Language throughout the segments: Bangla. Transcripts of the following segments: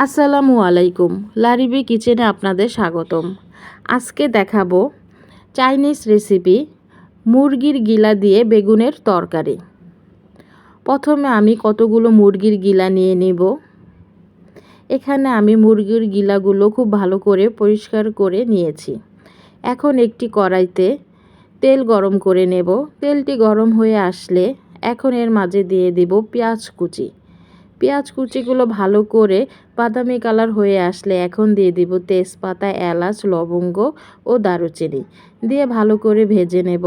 আসসালামু আলাইকুম। লারিবি কিচেনে আপনাদের স্বাগতম। আজকে দেখাবো চাইনিজ রেসিপি মুরগির গিলা দিয়ে বেগুনের তরকারি। প্রথমে আমি কতগুলো মুরগির গিলা নিয়ে নেব। এখানে আমি মুরগির গিলাগুলো খুব ভালো করে পরিষ্কার করে নিয়েছি। এখন একটি কড়াইতে তেল গরম করে নেব। তেলটি গরম হয়ে আসলে এখন এর মাঝে দিয়ে দিব পেঁয়াজ কুচি। পেঁয়াজ কুচিগুলো ভালো করে বাদামি কালার হয়ে আসলে এখন দিয়ে দিব তেজপাতা, এলাচ, লবঙ্গ ও দারুচিনি দিয়ে ভালো করে ভেজে নেব।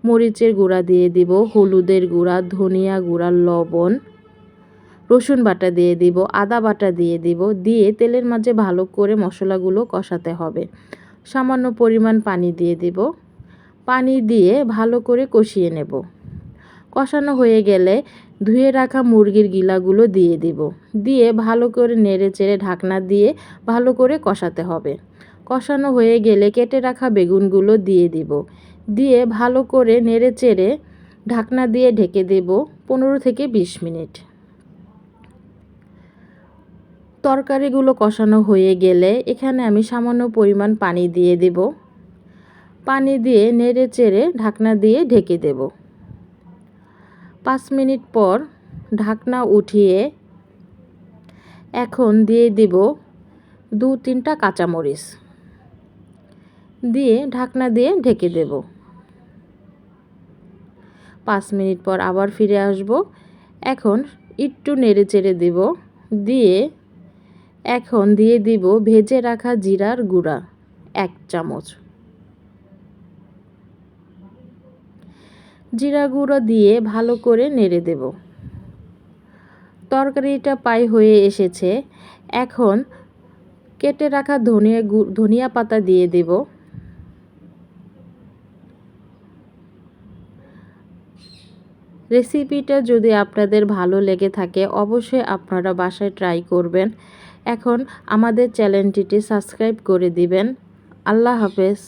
মরিচের গুঁড়া দিয়ে দিব, হলুদের গুঁড়া, ধনিয়া গুঁড়া, লবণ, রসুন বাটা দিয়ে দিব, আদা বাটা দিয়ে দিব। দিয়ে তেলের মাঝে ভালো করে মশলাগুলো কষাতে হবে। সামান্য পরিমাণ পানি দিয়ে দিব। পানি দিয়ে ভালো করে কষিয়ে নেব। কষানো হয়ে গেলে ধুয়ে রাখা মুরগির গিলাগুলো দিয়ে দিব। দিয়ে ভালো করে নেড়েচেড়ে ঢাকনা দিয়ে ভালো করে কষাতে হবে। কষানো হয়ে গেলে কেটে রাখা বেগুনগুলো দিয়ে দিব। দিয়ে ভালো করে নেড়েচেড়ে ঢাকনা দিয়ে ঢেকে দেব 15 থেকে 20 মিনিট। তরকারিগুলো কষানো হয়ে গেলে এখানে আমি সামান্য পরিমাণ পানি দিয়ে দেব। পানি দিয়ে নেড়েচেড়ে ঢাকনা দিয়ে ঢেকে দেব। 5 মিনিট পর ঢাকনা উঠিয়ে এখন দিয়ে দিব 2-3টা কাঁচামরিচ দিয়ে ঢাকনা দিয়ে ঢেকে দেব। 5 মিনিট পর আবার ফিরে আসব। এখন একটু নেড়েচেড়ে দেব। দিয়ে এখন দিয়ে দিব ভেজে রাখা জিরার গুঁড়া 1 চামচ। জিরা গুঁড়ো দিয়ে ভালো করে নেড়ে দেব। তরকারিটা প্রায় হয়ে এসেছে। এখন কেটে রাখা ধনিয়া পাতা দিয়ে দেব। রেসিপিটা যদি আপনাদের ভালো লেগে থাকে অবশ্যই আপনারা বাসায় ট্রাই করবেন। এখন আমাদের চ্যানেলটিতে সাবস্ক্রাইব করে দিবেন। আল্লাহ হাফেজ।